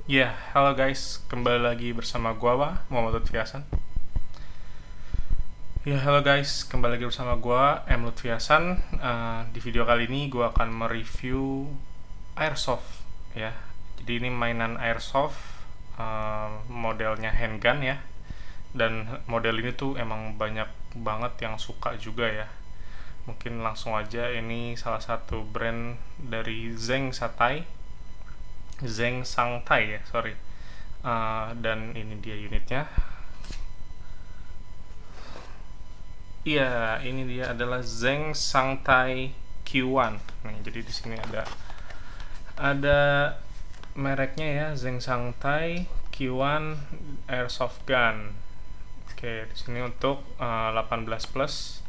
Ya, halo guys, kembali lagi bersama gua, Muhammad Lutfi Hasan. Ya, halo guys, kembali lagi bersama gua, Lutfi Hasan. Di video kali ini gua akan mereview airsoft, ya. Jadi ini mainan airsoft, modelnya handgun ya. Dan model ini tuh emang banyak banget yang suka juga ya. Mungkin langsung aja, ini salah satu brand dari Zeng Sangtai ya, sorry. Dan ini dia unitnya. Iya, ini dia adalah Zeng Sangtai Q1. Nih, jadi di sini ada mereknya ya, Zeng Sangtai Q1 Airsoft Gun. Oke, di sini untuk 18 plus.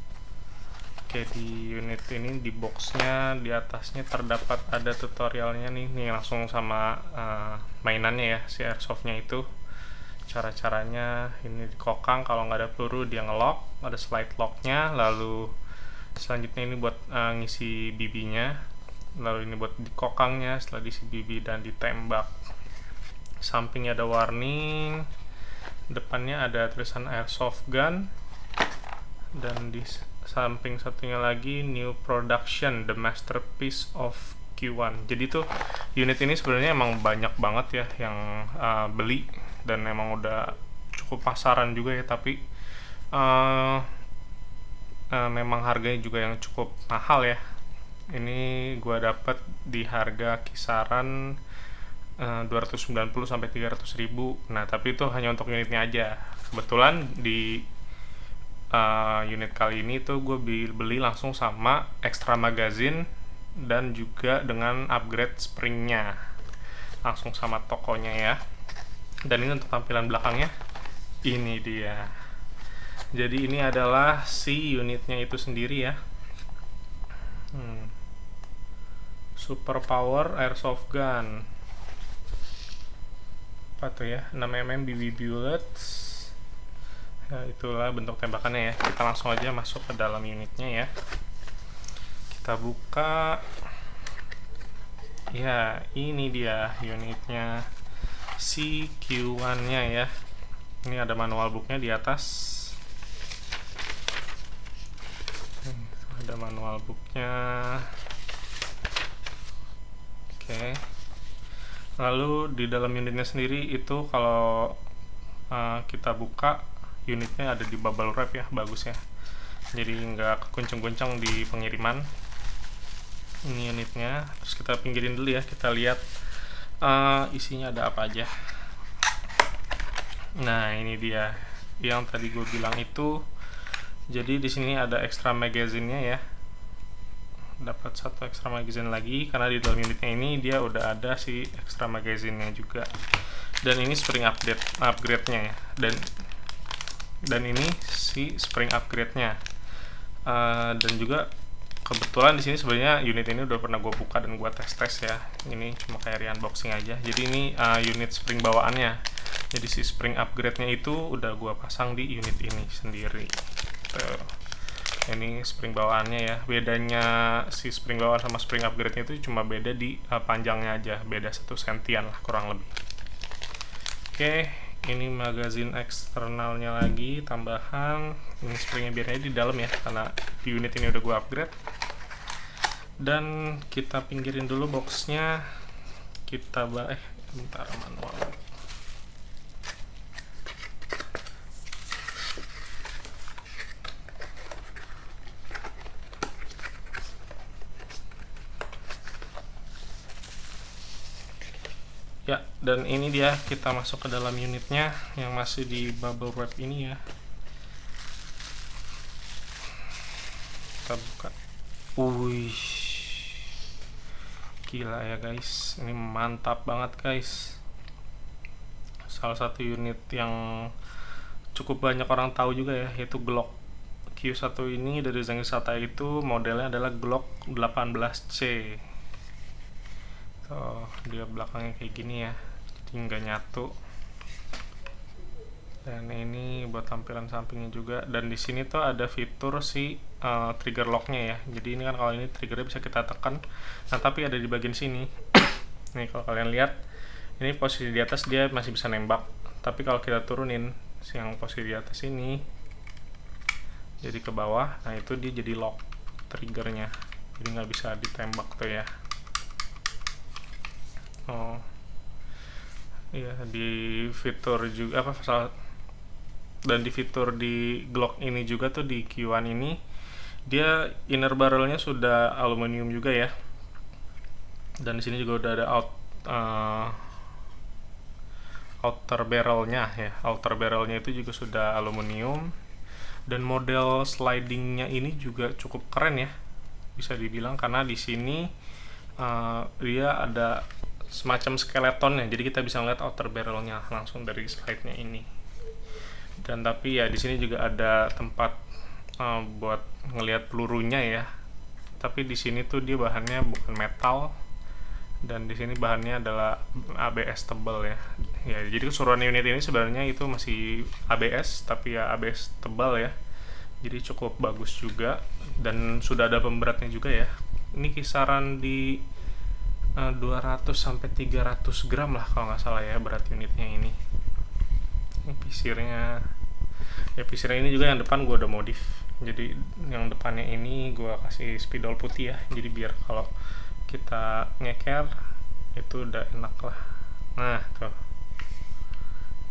Oke, di unit ini di boxnya di atasnya terdapat ada tutorialnya nih langsung sama mainannya ya, si airsoftnya itu. Cara-caranya ini dikokang, kalau nggak ada peluru dia ngelock, ada slide locknya. Lalu selanjutnya ini buat ngisi BB-nya, lalu ini buat dikokangnya setelah diisi BB dan ditembak. Sampingnya ada warning, depannya ada tulisan airsoft gun, dan di samping satunya lagi new production the masterpiece of Q1. Jadi tuh unit ini sebenarnya emang banyak banget ya yang beli, dan emang udah cukup pasaran juga ya, tapi memang harganya juga yang cukup mahal ya. Ini gua dapet di harga kisaran 290 sampai 300 ribu. Nah, tapi itu hanya untuk unitnya aja. Kebetulan di unit kali ini tuh gue beli langsung sama extra magazine dan juga dengan upgrade springnya langsung sama tokonya ya. Dan ini untuk tampilan belakangnya, ini dia. Jadi ini adalah si unitnya itu sendiri ya. Super Power Airsoft Gun. Apa tuh ya, 6mm BB bullets. Ya, itulah bentuk tembakannya ya. Kita langsung aja masuk ke dalam unitnya ya. Kita buka. Ya, ini dia unitnya, si Q1-nya ya. Ini ada manual booknya di atas. Ada manual booknya. Oke. Lalu di dalam unitnya sendiri itu kalau kita buka, unitnya ada di bubble wrap ya, bagus ya. Jadi nggak kekuncung-kuncung di pengiriman. Ini unitnya. Terus kita pinggirin dulu ya, kita lihat isinya ada apa aja. Nah, ini dia yang tadi gue bilang itu. Jadi di sini ada extra magazine-nya ya. Dapat satu extra magazine lagi karena di dalam unitnya ini dia udah ada si extra magazine-nya juga. Dan ini spring upgrade-nya ya. Dan ini si spring upgrade-nya. Dan juga kebetulan di sini sebenarnya unit ini udah pernah gue buka dan gue tes ya. Ini cuma kayak re-unboxing aja. Jadi ini unit spring bawaannya. Jadi si spring upgrade-nya itu udah gue pasang di unit ini sendiri. Tuh. Ini spring bawaannya ya. Bedanya si spring bawaan sama spring upgrade-nya itu cuma beda di panjangnya aja. Beda 1 sentian lah kurang lebih. Oke, ini magazine eksternalnya lagi tambahan. Ini springnya biarnya di dalam ya, karena di unit ini udah gue upgrade. Dan kita pinggirin dulu boxnya. Kita bentar, manual. Ya, dan ini dia, kita masuk ke dalam unitnya yang masih di bubble wrap ini ya. Kita buka. Wih, gila ya guys, ini mantap banget guys. Salah satu unit yang cukup banyak orang tahu juga ya, yaitu Glock Q1 ini dari Zeng Sangtai. Itu modelnya adalah Glock 18C. Tuh, dia belakangnya kayak gini ya, jadi nggak nyatu. Dan ini buat tampilan sampingnya juga. Dan di sini tuh ada fitur si trigger locknya ya. Jadi ini kan kalau ini triggernya bisa kita tekan. Nah, tapi ada di bagian sini. Nih kalau kalian lihat, Ini posisi di atas dia masih bisa nembak, tapi kalau kita turunin yang posisi di atas ini jadi ke bawah, nah itu dia jadi lock triggernya, jadi nggak bisa ditembak tuh ya. Oh iya, di fitur juga apa dan di fitur di Glock ini juga tuh, di Q1 ini dia inner barrelnya sudah aluminium juga ya, dan di sini juga udah ada outer barrelnya ya. Outer barrelnya itu juga sudah aluminium, dan model slidingnya ini juga cukup keren ya, bisa dibilang, karena di sini dia ada semacam skeletonnya, jadi kita bisa ngeliat outer barrelnya langsung dari slide-nya ini. Dan tapi ya di sini juga ada tempat buat ngelihat pelurunya ya, tapi di sini tuh dia bahannya bukan metal, dan di sini bahannya adalah ABS tebal ya. Ya, jadi keseluruhan unit ini sebenarnya itu masih ABS, tapi ya ABS tebal ya. Jadi cukup bagus juga, dan sudah ada pemberatnya juga ya. Ini kisaran di 200 sampai 300 gram lah kalau nggak salah ya berat unitnya ini. Ini pisirnya. Ya pisirnya ini juga yang depan gue udah modif. Jadi yang depannya ini gue kasih spidol putih ya. Jadi biar kalau kita ngeker itu udah enak lah. Nah tuh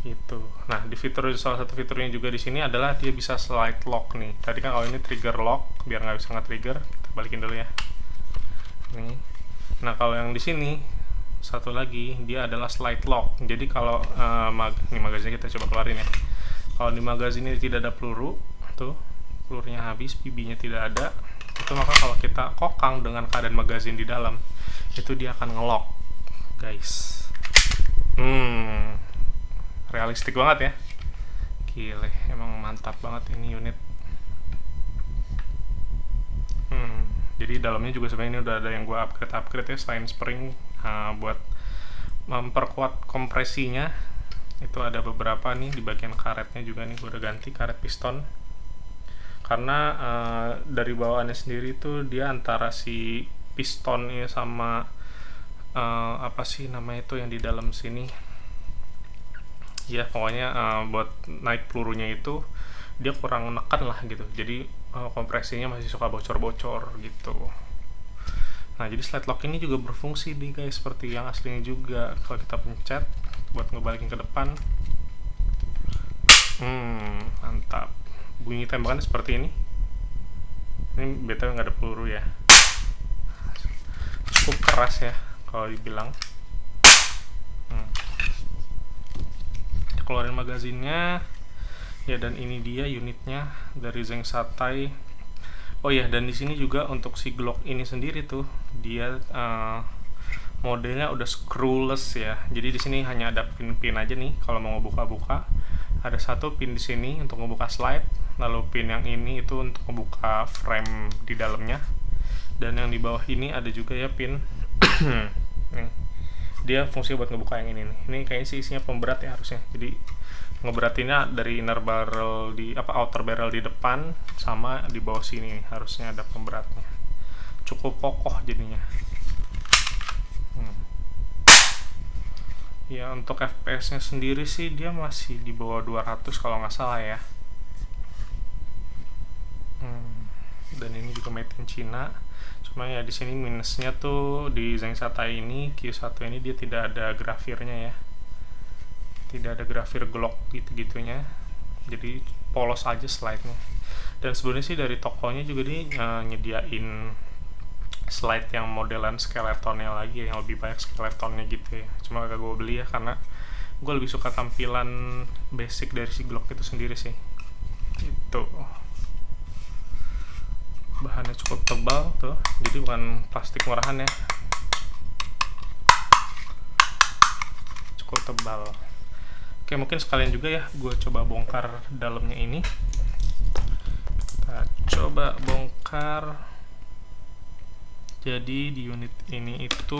gitu. Nah di fitur, salah satu fiturnya juga di sini adalah dia bisa slide lock nih. Tadi kan kalau ini trigger lock, biar nggak bisa nge-trigger, kita balikin dulu ya. Nih. Nah kalau yang di sini satu lagi dia adalah slide lock. Jadi kalau ini magazinnya kita coba keluarin ya. Kalau di magazin ini tidak ada peluru, tuh pelurunya habis, PB-nya tidak ada, itu maka kalau kita kokang dengan keadaan magazin di dalam, itu dia akan ngelock, guys. Realistik banget ya, gile, emang mantap banget ini unit. Jadi dalamnya juga sebenarnya ini udah ada yang gue upgrade ya, selain spring buat memperkuat kompresinya. Itu ada beberapa nih di bagian karetnya juga nih, gue udah ganti karet piston, karena dari bawaannya sendiri tuh dia antara si pistonnya sama apa sih namanya itu yang di dalam sini ya, pokoknya buat naik pelurunya itu dia kurang menekan lah gitu, jadi kompresinya masih suka bocor-bocor gitu. Nah jadi slide lock ini juga berfungsi nih guys, seperti yang aslinya juga. Kalau kita pencet buat ngebalikin ke depan, mantap. Bunyi tembakannya seperti ini. Ini btw nggak ada peluru ya, cukup keras ya kalau dibilang. Keluarin magazinnya ya, dan ini dia unitnya dari Zeng Satai. Oh ya, dan di sini juga untuk si Glock ini sendiri tuh dia modelnya udah screwless ya. Jadi di sini hanya ada pin-pin aja nih kalau mau ngebuka-buka. Ada satu pin di sini untuk ngebuka slide, lalu pin yang ini itu untuk ngebuka frame di dalamnya. Dan yang di bawah ini ada juga ya pin. Nih. Dia fungsi buat ngebuka yang ini nih. Ini kayaknya sih isinya pemberat ya harusnya. Jadi ngeberatinnya dari inner barrel di outer barrel di depan sama di bawah sini nih, harusnya ada pemberatnya. Cukup kokoh jadinya. Ya untuk FPS-nya sendiri sih dia masih di bawah 200 kalau nggak salah ya. Dan ini juga made in China. Cuma ya di sini minusnya tuh di Zeng Satai ini Q1 ini dia tidak ada grafirnya ya. Tidak ada grafir Glock gitu-gitunya. Jadi polos aja slide-nya. Dan sebenarnya sih dari tokonya juga dia nyediain slide yang modelan skeletonnya lagi ya, yang lebih banyak skeletonnya gitu ya. Cuma gak gue beli ya karena gue lebih suka tampilan basic dari si Glock itu sendiri sih. Itu bahannya cukup tebal tuh, jadi bukan plastik murahan ya, cukup tebal. Oke, mungkin sekalian juga ya gue coba bongkar dalamnya ini. Kita coba bongkar. Jadi di unit ini itu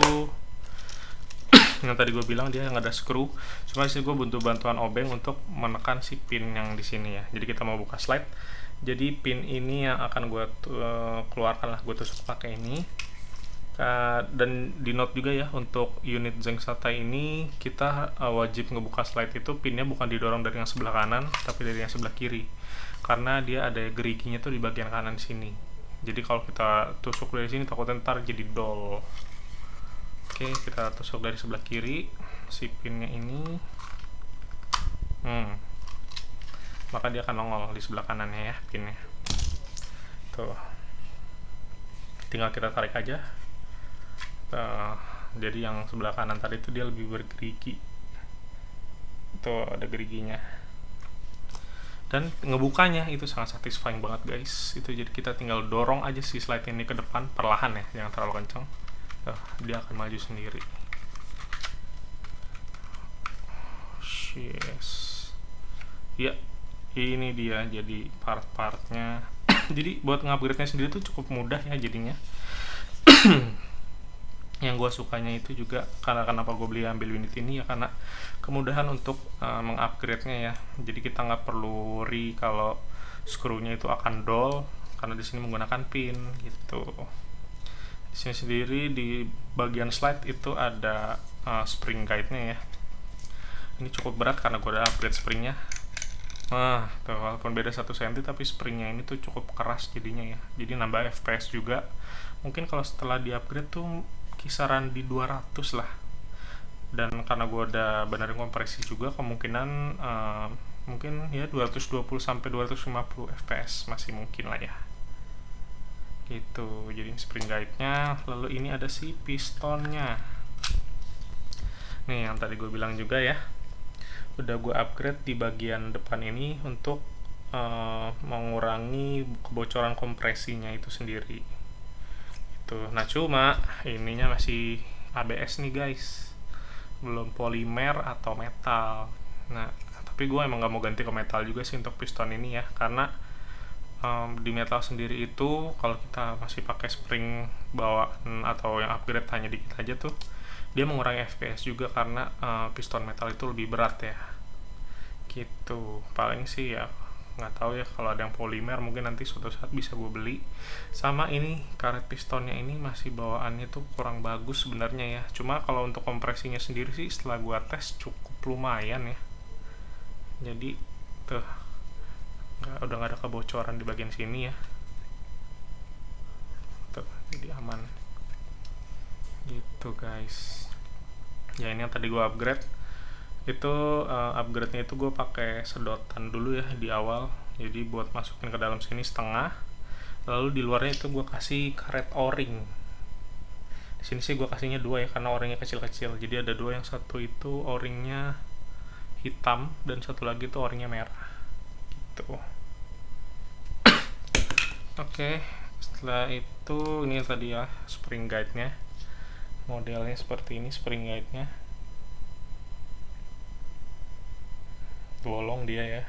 yang tadi gue bilang dia nggak ada screw, cuma sih gue butuh bantuan obeng untuk menekan si pin yang di sini ya. Jadi kita mau buka slide, jadi pin ini yang akan gue keluarkan lah, gue tusuk pakai ini. Dan di note juga ya, untuk unit Zeng Santai ini kita wajib ngebuka slide itu pinnya bukan didorong dari yang sebelah kanan tapi dari yang sebelah kiri, karena dia ada geriginya tuh di bagian kanan sini. Jadi kalau kita tusuk dari sini takutnya ntar jadi dol. Oke, kita tusuk dari sebelah kiri si pinnya ini. Maka dia akan nongol di sebelah kanannya ya pinnya. Tuh. Tinggal kita tarik aja. Jadi yang sebelah kanan tadi itu dia lebih bergerigi. Tuh ada geriginya. Dan ngebukanya itu sangat satisfying banget guys. Itu jadi kita tinggal dorong aja si slide ini ke depan perlahan ya, jangan terlalu kencang. Dia akan maju sendiri. Yes. Ya, ini dia jadi part-partnya. Jadi buat ngupgrade-nya sendiri tuh cukup mudah ya jadinya. Yang gue sukanya itu juga karena kenapa gue ambil unit ini ya, karena kemudahan untuk mengupgrade-nya ya. Jadi kita nggak perlu worry kalau skrunya itu akan dol, karena di sini menggunakan pin gitu. Di sini sendiri di bagian slide itu ada spring guide-nya ya. Ini cukup berat karena gue udah upgrade springnya. Nah, tuh, walaupun beda 1 cm tapi springnya ini tuh cukup keras jadinya ya. Jadi nambah FPS juga. Mungkin kalau setelah di upgrade tuh kisaran di 200 lah. Dan karena gue udah benerin kompresi juga, kemungkinan mungkin ya 220 sampai 250 fps masih mungkin lah ya. Gitu. Jadi spring guide-nya, lalu ini ada si pistonnya. Nih yang tadi gue bilang juga ya. Udah gue upgrade di bagian depan ini untuk mengurangi kebocoran kompresinya itu sendiri. Nah cuma ininya masih ABS nih guys, belum polimer atau metal. Nah tapi gue emang gak mau ganti ke metal juga sih untuk piston ini ya, karena di metal sendiri itu kalau kita masih pakai spring bawaan atau yang upgrade hanya dikit aja tuh, dia mengurangi FPS juga karena piston metal itu lebih berat ya. Gitu. Paling sih ya nggak tahu ya, kalau ada yang polimer mungkin nanti suatu saat bisa gue beli. Sama ini karet pistonnya ini masih bawaannya tuh kurang bagus sebenarnya ya, cuma kalau untuk kompresinya sendiri sih setelah gue tes cukup lumayan ya. Jadi tuh udah nggak ada kebocoran di bagian sini ya, tuh jadi aman gitu guys ya. Ini yang tadi gue upgrade itu, upgrade-nya itu gue pakai sedotan dulu ya di awal, jadi buat masukin ke dalam sini setengah, lalu di luarnya itu gue kasih karet o-ring. Di sini sih gue kasihnya 2 ya karena o-ringnya kecil-kecil, jadi ada 2, yang satu itu o-ringnya hitam dan satu lagi itu o-ringnya merah gitu. Oke, setelah itu ini tadi ya spring guide-nya, modelnya seperti ini spring guide-nya. Bolong dia ya.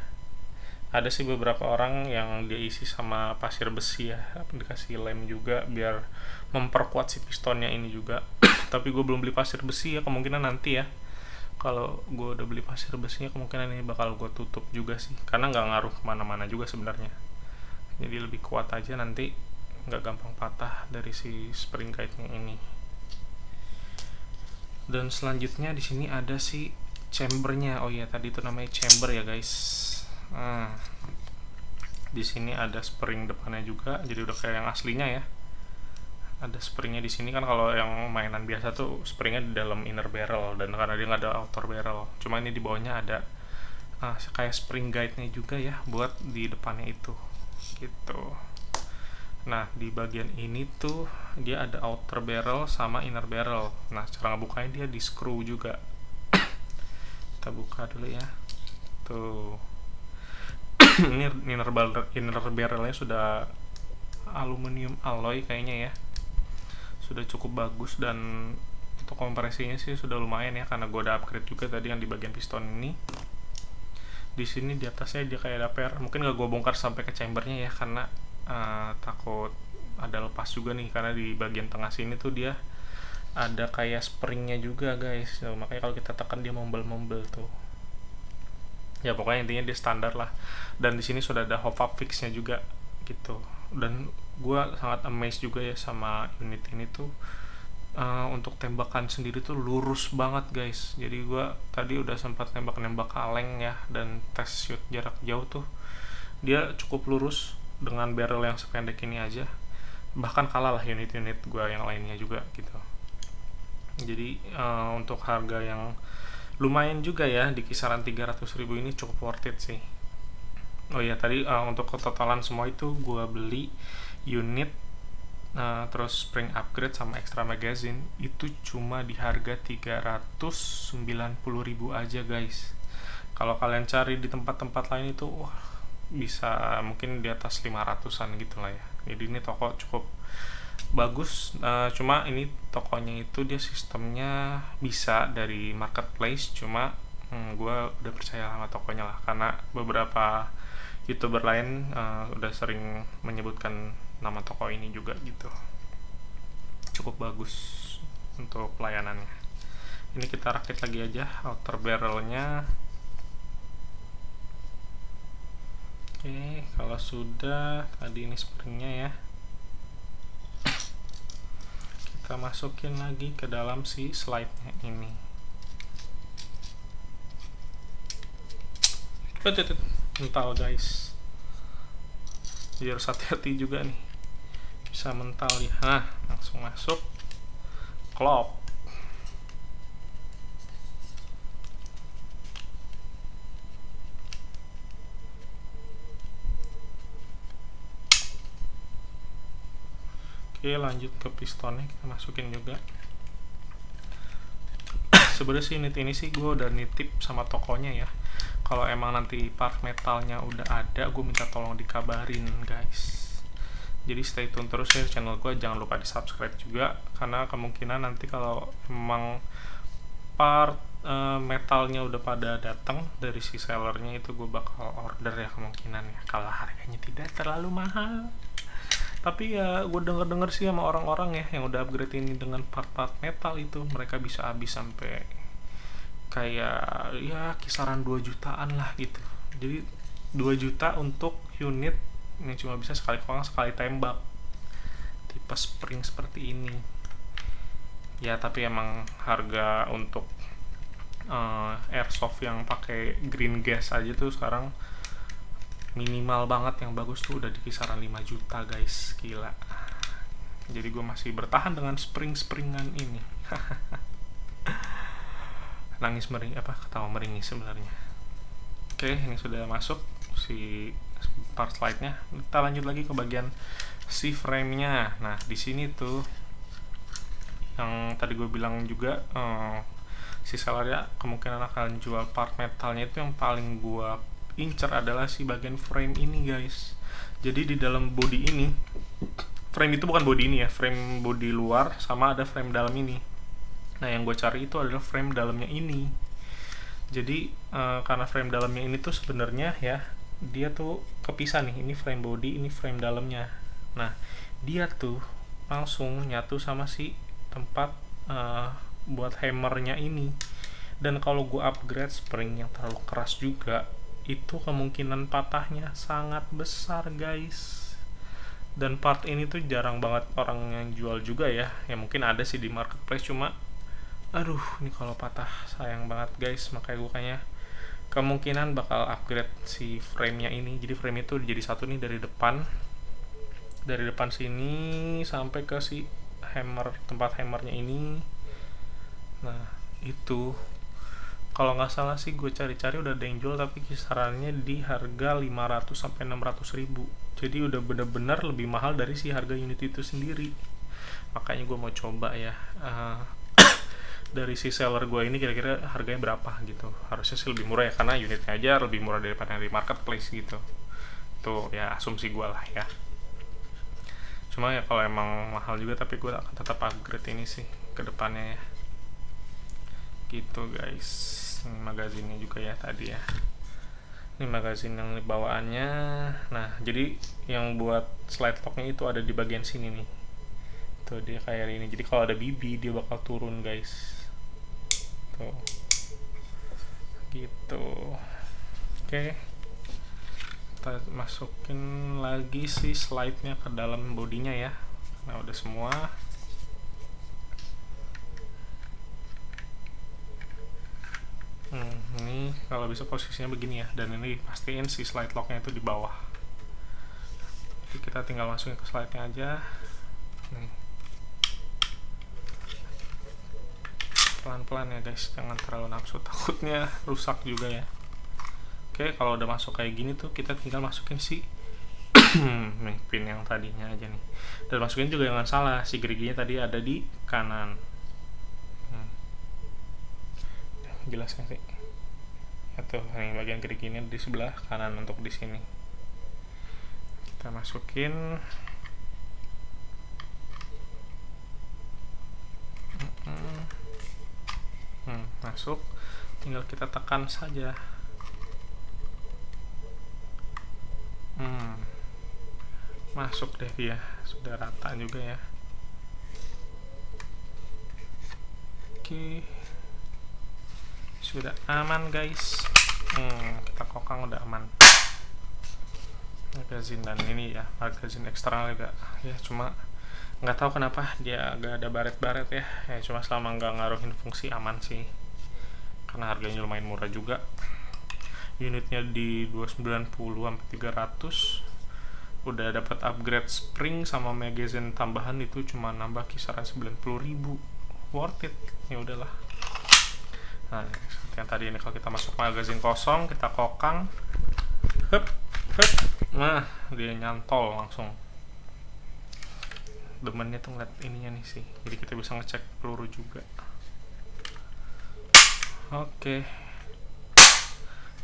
Ada sih beberapa orang yang dia isi sama pasir besi ya, dikasih lem juga biar memperkuat si pistonnya ini juga. Tapi gue belum beli pasir besi ya, kemungkinan nanti ya. Kalau gue udah beli pasir besinya kemungkinan ini bakal gue tutup juga sih, karena nggak ngaruh kemana-mana juga sebenarnya. Jadi lebih kuat aja nanti, nggak gampang patah dari si spring guide-nya ini. Dan selanjutnya di sini ada si chambernya. Oh iya, tadi itu namanya chamber ya guys. Di sini ada spring depannya juga, jadi udah kayak yang aslinya ya. Ada springnya di sini kan, kalau yang mainan biasa tuh springnya di dalam inner barrel, dan karena dia nggak ada outer barrel. Cuma ini di bawahnya ada kayak spring guide-nya juga ya, buat di depannya itu. Gitu. Nah di bagian ini tuh dia ada outer barrel sama inner barrel. Nah cara ngebukanya dia di screw juga. Kita buka dulu ya. Tuh. Ini inner barrelnya sudah aluminium alloy kayaknya ya. Sudah cukup bagus, dan untuk kompresinya sih sudah lumayan ya, karena gue udah upgrade juga tadi yang di bagian piston ini. Di sini di atasnya dia kayak ada per. Mungkin gak gue bongkar sampai ke chambernya ya, karena takut ada lepas juga nih, karena di bagian tengah sini tuh dia ada kayak springnya juga guys. Makanya kalau kita tekan dia membel-membel tuh. Ya pokoknya intinya dia standar lah. Dan di sini sudah ada hop up fixnya juga gitu. Dan gue sangat amazed juga ya sama unit ini tuh, untuk tembakan sendiri tuh lurus banget guys. Jadi gue tadi udah sempat nembak kaleng ya, dan tes shoot jarak jauh tuh dia cukup lurus dengan barrel yang sependek ini aja, bahkan kalah lah unit-unit gue yang lainnya juga gitu. Jadi untuk harga yang lumayan juga ya, di kisaran 300.000 ini cukup worth it sih. Oh iya, tadi untuk ketotalan semua itu gue beli unit, terus spring upgrade sama extra magazine itu cuma di harga 390.000 aja guys. Kalau kalian cari di tempat-tempat lain itu wah, bisa mungkin di atas 500-an gitu lah ya. Jadi ini toko cukup bagus. Cuma ini tokonya itu dia sistemnya bisa dari marketplace, cuma gue udah percaya sama tokonya lah, karena beberapa youtuber lain udah sering menyebutkan nama toko ini juga gitu. Cukup bagus untuk pelayanannya. Ini kita rakit lagi aja outer barrelnya. Oke, kalau sudah, tadi ini springnya ya, kita masukin lagi ke dalam si slide-nya ini. Mental guys, jadi harus hati-hati juga nih, bisa mental ya. Nah, langsung masuk, klop. Oke, lanjut ke pistonnya, kita masukin juga. Sebenarnya sih unit ini sih gue udah nitip sama tokonya ya. Kalau emang nanti part metalnya udah ada, gue minta tolong dikabarin guys. Jadi stay tune terus ya channel gue, jangan lupa di subscribe juga, karena kemungkinan nanti kalau emang part metalnya udah pada datang dari si sellernya itu, gue bakal order ya kemungkinan ya, kalau harganya tidak terlalu mahal. Tapi ya gue denger sih sama orang-orang ya yang udah upgrade ini dengan part-part metal itu, mereka bisa habis sampai kayak ya kisaran 2 jutaan lah gitu. Jadi 2 juta untuk unit yang cuma bisa sekali tembak, tipe spring seperti ini ya. Tapi emang harga untuk airsoft yang pakai green gas aja tuh sekarang minimal banget yang bagus tuh udah di kisaran 5 juta guys, gila. Jadi gue masih bertahan dengan springan ini. Nangis ketawa meringis sebenarnya. Oke, ini sudah masuk si part slide-nya. Kita lanjut lagi ke bagian si frame-nya. Nah, di sini tuh yang tadi gue bilang juga, si seller ya kemungkinan akan jual part metalnya. Itu yang paling gue incer adalah si bagian frame ini guys. Jadi di dalam body ini, frame itu bukan body ini ya, frame body luar sama ada frame dalam ini. Nah, yang gue cari itu adalah frame dalamnya ini. Jadi karena frame dalamnya ini tuh sebenarnya ya, dia tuh kepisah nih, ini frame body, ini frame dalamnya. Nah, dia tuh langsung nyatu sama si tempat buat hammernya ini. Dan kalau gue upgrade spring yang terlalu keras juga, itu kemungkinan patahnya sangat besar guys. Dan part ini tuh jarang banget orang yang jual juga ya. Ya mungkin ada sih di marketplace, cuma aduh, ini kalau patah sayang banget guys. Makanya gue kayaknya kemungkinan bakal upgrade si frame-nya ini. Jadi frame itu jadi satu nih dari depan sini sampai ke si hammer, tempat hammernya ini. Nah, itu kalau nggak salah sih gue cari-cari udah ada yang jual, tapi kisarannya di harga 500 sampai 600.000. Jadi udah bener-bener lebih mahal dari si harga unit itu sendiri. Makanya gue mau coba ya, dari si seller gue ini kira-kira harganya berapa gitu. Harusnya sih lebih murah ya, karena unitnya aja lebih murah daripada yang di marketplace gitu. Tuh ya asumsi gue lah ya. Cuma ya kalau emang mahal juga, tapi gue akan tetap upgrade ini sih ke depannya ya. Gitu guys. Ini magazinnya juga ya tadi ya. Ini magazin yang bawaannya. Nah, jadi yang buat slide locknya itu ada di bagian sini nih. Tuh dia kayak ini. Jadi kalau ada BB dia bakal turun guys. Tuh. Gitu. Oke. Kita masukin lagi si slide-nya ke dalam bodinya ya. Nah, udah semua. Ini kalau bisa posisinya begini ya, dan ini pastiin si slide locknya itu di bawah. Jadi kita tinggal masukin ke slide nya aja nih, pelan-pelan ya guys, jangan terlalu nafsu, takutnya rusak juga ya. Oke, kalau udah masuk kayak gini tuh kita tinggal masukin si nih, pin yang tadinya aja nih, dan masukin juga jangan salah, si geriginya tadi ada di kanan. Jelas kan sih? Atau nih bagian geriginya di sebelah kanan untuk di sini. Kita masukin. Masuk, tinggal kita tekan saja. Masuk deh dia, sudah rata juga ya. Oke, sudah aman guys. Kita kokang udah aman. Magazine, dan ini ya magazine eksternal juga ya, cuma nggak tahu kenapa dia agak ada baret-baret ya. Cuma selama nggak ngaruhin fungsi aman sih, karena harganya lumayan murah juga. Unitnya di 290 sampai 300. Udah dapat upgrade spring sama magazine tambahan, itu cuma nambah kisaran 90.000. Worth it. Ya udahlah. Nah, yang tadi ini kalau kita masuk magazine kosong, kita kokang. Hup. Nah, dia nyantol langsung. Demennya tuh ngeliat ininya nih sih, jadi kita bisa ngecek peluru juga. Oke.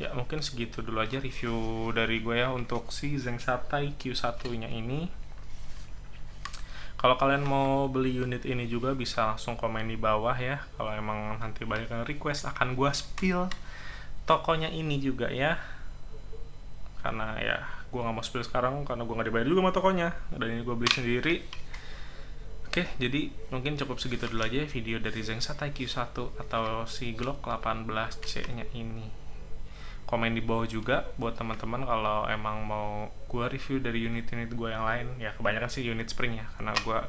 Ya mungkin segitu dulu aja review dari gue ya untuk si Zeng Satai Q1 nya ini. Kalau kalian mau beli unit ini juga bisa langsung komen di bawah ya, kalau emang nanti banyak yang request akan gue spill tokonya ini juga ya, karena ya gue gak mau spill sekarang karena gue gak dibayar juga sama tokonya, dan ini gue beli sendiri. Oke, jadi mungkin cukup segitu dulu aja video dari Zeng Satai Q1 atau si Glock 18C nya ini. Komen di bawah juga buat teman-teman kalau emang mau gue review dari unit-unit gue yang lain ya, kebanyakan sih unit spring ya, karena gue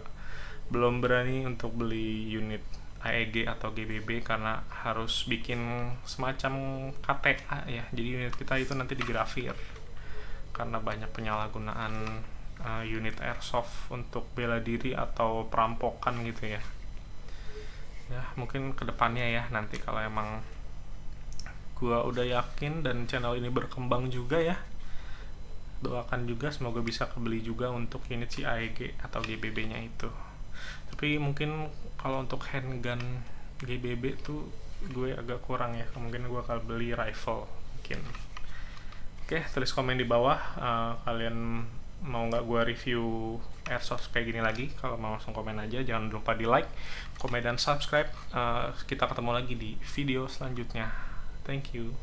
belum berani untuk beli unit AEG atau GBB karena harus bikin semacam KTA ya, jadi unit kita itu nanti digrafir karena banyak penyalahgunaan unit airsoft untuk bela diri atau perampokan gitu ya. Ya mungkin kedepannya ya, nanti kalau emang gua udah yakin dan channel ini berkembang juga ya, doakan juga semoga bisa kebeli juga untuk unit si AEG atau GBB nya itu. Tapi mungkin kalau untuk handgun GBB tuh gue agak kurang ya, mungkin gue akan beli rifle mungkin. Oke, tulis komen di bawah kalian mau nggak gue review airsoft kayak gini lagi. Kalau mau langsung komen aja, jangan lupa di like, komen, dan subscribe. Kita ketemu lagi di video selanjutnya. Thank you.